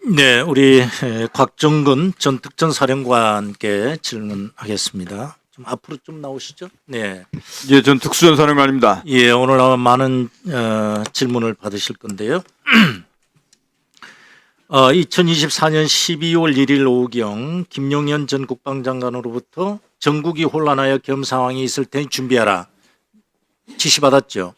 네, 우리 곽정근 전 특전사령관께 질문하겠습니다. 좀 앞으로 좀 나오시죠. 네, 예, 전 특수전사령관입니다. 예, 오늘 아마 많은 질문을 받으실 건데요. 2024년 12월 1일 오후경 김용현 전 국방장관으로부터 전국이 혼란하여 겸 상황이 있을 테니 준비하라 지시받았죠.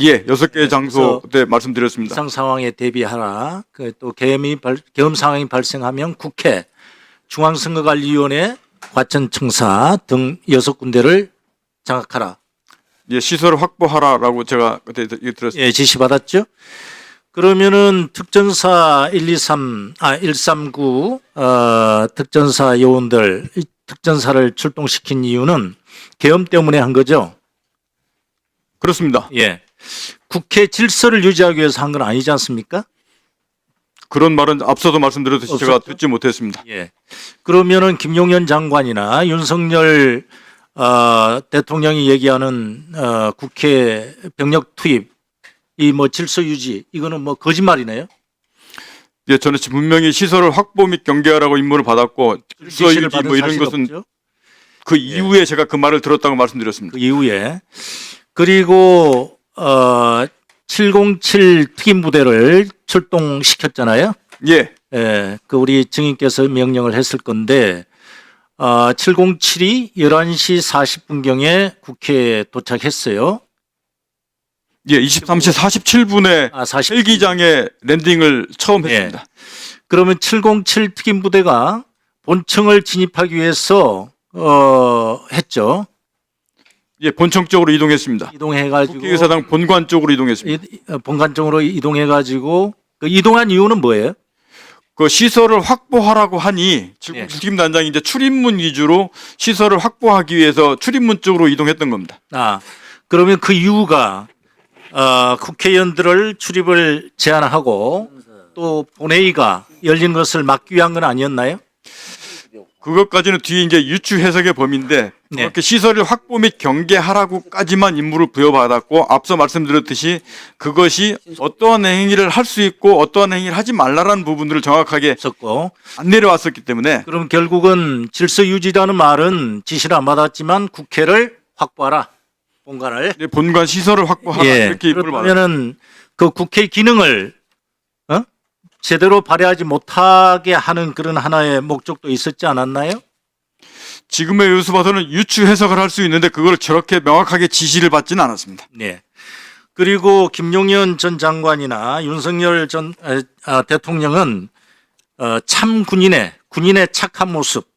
예, 6개 장소 때 말씀드렸습니다. 이상 상황에 대비하라. 또 계엄 상황이 발생하면 국회, 중앙선거관리위원회, 과천청사 등 6군데를 장악하라. 예, 시설을 확보하라라고 제가 그때 들었습니다. 예, 지시받았죠. 그러면은 특전사 139 특전사 요원들 특전사를 출동시킨 이유는 계엄 때문에 한 거죠. 그렇습니다. 예. 국회 질서를 유지하기 위해서 한 건 아니지 않습니까? 그런 말은 앞서도 말씀드렸듯이 제가 없었죠? 듣지 못했습니다. 예. 그러면은 김용현 장관이나 윤석열 대통령이 얘기하는 국회 병력 투입, 이 뭐 질서 유지, 이거는 뭐 거짓말이네요. 예, 저는 지금 분명히 시설을 확보 및 경계하라고 임무를 받았고 질서 지시를 유지 받은 뭐 이런 사실이 것은 없죠? 그 이후에 제가 그 말을 들었다고 말씀드렸습니다. 그 이후에. 그리고 707 특임부대를 출동시켰잖아요. 예, 예, 그 우리 증인께서 명령을 했을 건데 707이 11시 40분경에 국회에 도착했어요. 예, 23시 47분에 40. 헬기장에 랜딩을 처음 예. 했습니다. 그러면 707 특임부대가 본청을 진입하기 위해서 했죠. 예, 본청 쪽으로 이동했습니다. 이동해가지고 국회의사당 본관 쪽으로 이동했습니다. 본관 쪽으로 이동해가지고 그 이동한 이유는 뭐예요? 그 시설을 확보하라고 하니 예. 특임단장이 이제 출입문 위주로 시설을 확보하기 위해서 출입문 쪽으로 이동했던 겁니다. 그러면 그 이유가 국회의원들을 출입을 제한하고 또 본회의가 열린 것을 막기 위한 건 아니었나요? 그것까지는 뒤에 이제 유추 해석의 범위인데 네. 그렇게 시설을 확보 및 경계하라고까지만 임무를 부여받았고 앞서 말씀드렸듯이 그것이 어떠한 행위를 할 수 있고 어떠한 행위를 하지 말라라는 부분들을 정확하게 없었고, 안 내려왔었기 때문에 그럼 결국은 질서 유지라는 말은 지시를 안 받았지만 국회를 확보하라, 본관을. 이제 본관 시설을 확보하라 이렇게 임무를 받았습니다. 그러면은 그 국회 기능을 제대로 발휘하지 못하게 하는 그런 하나의 목적도 있었지 않았나요? 지금의 의수 봐서는 유추 해석을 할 수 있는데 그걸 저렇게 명확하게 지시를 받지는 않았습니다. 네. 그리고 김용현 전 장관이나 윤석열 전 대통령은 참 군인의 착한 모습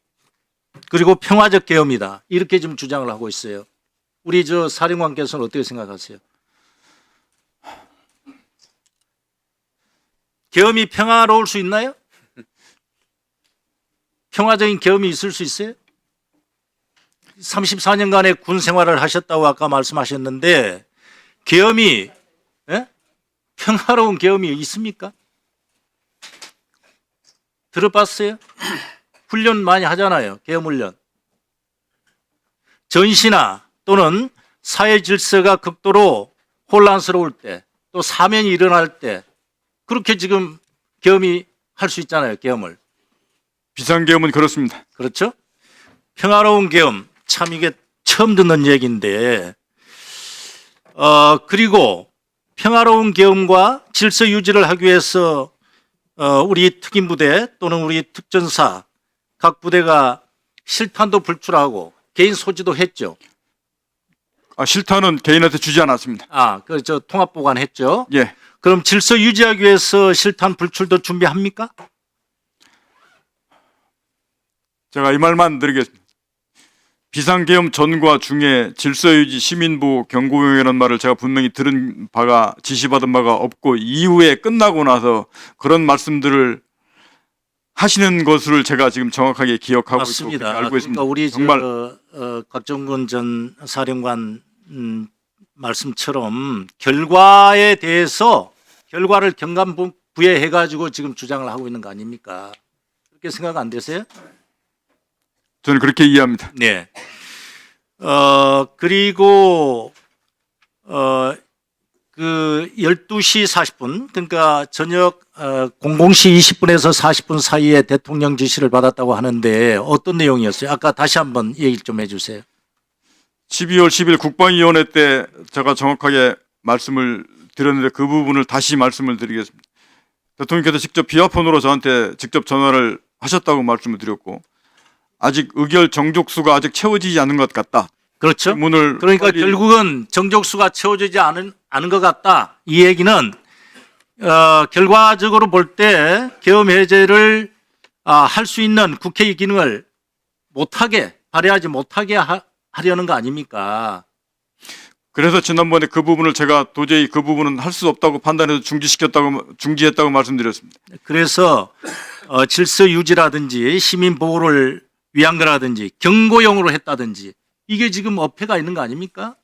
그리고 평화적 계엄이다 이렇게 좀 주장을 하고 있어요. 우리 저 사령관께서는 어떻게 생각하세요? 계엄이 평화로울 수 있나요? 평화적인 계엄이 있을 수 있어요? 34년간의 군 생활을 하셨다고 아까 말씀하셨는데 계엄이 평화로운 계엄이 있습니까? 들어봤어요? 훈련 많이 하잖아요. 계엄 훈련. 전시나 또는 사회 질서가 극도로 혼란스러울 때 또 사면이 일어날 때 그렇게 지금 계엄이 할 수 있잖아요. 계엄을. 비상계엄은 그렇습니다. 그렇죠? 평화로운 계엄. 참 이게 처음 듣는 얘기인데 그리고 평화로운 계엄과 질서 유지를 하기 위해서 우리 특임부대 또는 우리 특전사 각 부대가 실탄도 불출하고 개인 소지도 했죠. 실탄은 개인한테 주지 않았습니다. 저 통합 보관했죠. 예, 그럼 질서 유지하기 위해서 실탄 불출도 준비합니까? 제가 이 말만 드리겠습니다. 비상계엄 전과 중에 질서유지 시민보호 경고용이라는 말을 제가 분명히 들은 바가 지시받은 바가 없고 이후에 끝나고 나서 그런 말씀들을 하시는 것을 제가 지금 정확하게 기억하고 맞습니다. 있고 알고 있습니다. 그러니까 우리 정말 곽정근 전 사령관 말씀처럼 결과에 대해서 결과를 경감부에 해가지고 지금 주장을 하고 있는 거 아닙니까? 그렇게 생각 안 되세요? 저는 그렇게 이해합니다. 네. 그리고 그 12시 40분 그러니까 저녁 00시 20분에서 40분 사이에 대통령 지시를 받았다고 하는데 어떤 내용이었어요? 아까 다시 한번 얘기 좀 해주세요. 12월 10일 국방위원회 때 제가 정확하게 말씀을 드렸는데 그 부분을 다시 말씀을 드리겠습니다. 대통령께서 직접 비화폰으로 저한테 직접 전화를 하셨다고 말씀을 드렸고 아직 의결 정족수가 아직 채워지지 않은 것 같다. 그렇죠? 문을 그러니까 빨리- 결국은 정족수가 채워지지 않은 것 같다. 이 얘기는 결과적으로 볼 때 계엄 해제를 할 수 있는 국회의 기능을 못하게 발휘하지 못하게 하려는 거 아닙니까? 그래서 지난번에 그 부분을 제가 도저히 그 부분은 할 수 없다고 판단해서 중지했다고 말씀드렸습니다. 그래서 질서 유지라든지 시민 보호를 위한 거라든지 경고용으로 했다든지 이게 지금 어폐가 있는 거 아닙니까?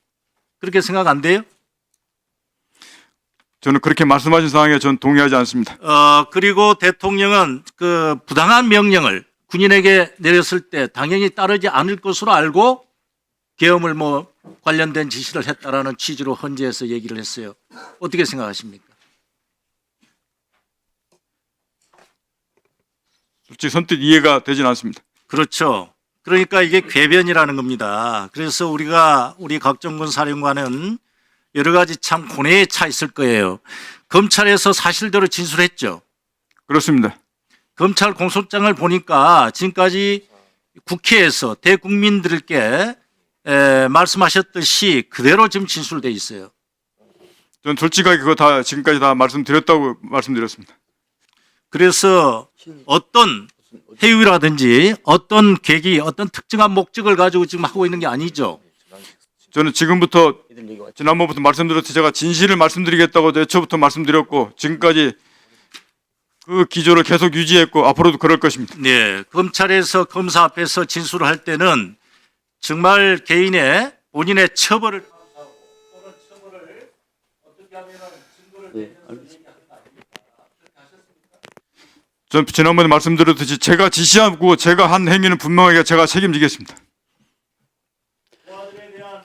그렇게 생각 안 돼요? 저는 그렇게 말씀하신 상황에 저는 동의하지 않습니다. 그리고 대통령은 그 부당한 명령을 군인에게 내렸을 때 당연히 따르지 않을 것으로 알고 계엄을 뭐 관련된 지시를 했다라는 취지로 헌재에서 얘기를 했어요. 어떻게 생각하십니까? 솔직히 선뜻 이해가 되진 않습니다. 그렇죠. 그러니까 이게 궤변이라는 겁니다. 그래서 우리 각정군 사령관은 여러 가지 참 고뇌에 차 있을 거예요. 검찰에서 사실대로 진술했죠. 그렇습니다. 검찰 공소장을 보니까 지금까지 국회에서 대국민들께 말씀하셨듯이 그대로 지금 진술돼 있어요. 저는 솔직하게 그거 다 지금까지 다 말씀드렸다고 말씀드렸습니다. 그래서 어떤 해유라든지 어떤 계기, 어떤 특정한 목적을 가지고 지금 하고 있는 게 아니죠. 저는 지금부터 지난번부터 말씀드렸듯이 제가 진실을 말씀드리겠다고 애초부터 말씀드렸고 지금까지 그 기조를 계속 유지했고 앞으로도 그럴 것입니다. 네, 검찰에서 검사 앞에서 진술을 할 때는 정말 개인의 본인의 처벌을 어떻게 하면 증거를 전 지난번에 말씀드렸듯이 제가 지시하고 제가 한 행위는 분명하게 제가 책임지겠습니다. 부하들에 대한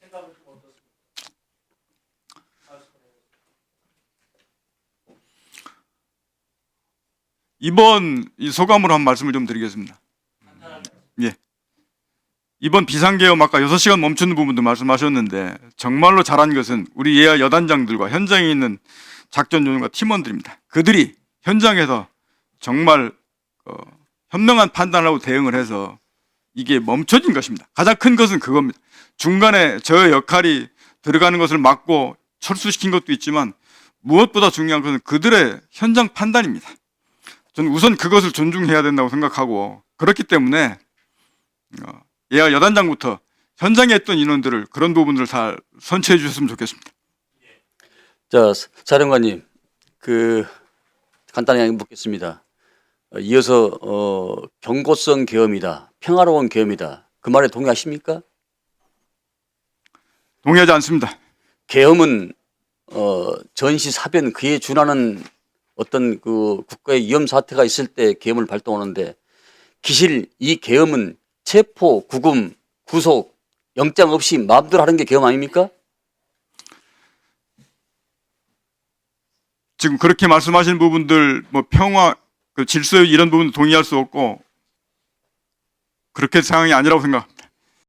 생각은 좀 어떻습니까? 이번 이 소감으로 한 말씀을 좀 드리겠습니다. 예. 이번 비상계엄 아까 6시간 멈추는 부분도 말씀하셨는데 정말로 잘한 것은 우리 예하 여단장들과 현장에 있는 작전요원과 팀원들입니다. 그들이 현장에서 정말 현명한 판단을 하고 대응을 해서 이게 멈춰진 것입니다. 가장 큰 것은 그겁니다. 중간에 저의 역할이 들어가는 것을 막고 철수시킨 것도 있지만 무엇보다 중요한 것은 그들의 현장 판단입니다. 저는 우선 그것을 존중해야 된다고 생각하고 그렇기 때문에 예하 여단장부터 현장에 있던 인원들을 그런 부분들을 잘 선처해 주셨으면 좋겠습니다. 자, 사령관님, 간단하게 묻겠습니다. 이어서 경고성 계엄이다, 평화로운 계엄이다. 그 말에 동의하십니까? 동의하지 않습니다. 계엄은 전시 사변 그에 준하는 어떤 그 국가의 위험 사태가 있을 때 계엄을 발동하는데 기실 이 계엄은 체포, 구금, 구속, 영장 없이 마음대로 하는 게 계엄 아닙니까? 지금 그렇게 말씀하신 부분들 뭐 평화, 그 질서 이런 부분 동의할 수 없고 그렇게 상황이 아니라고 생각합니다.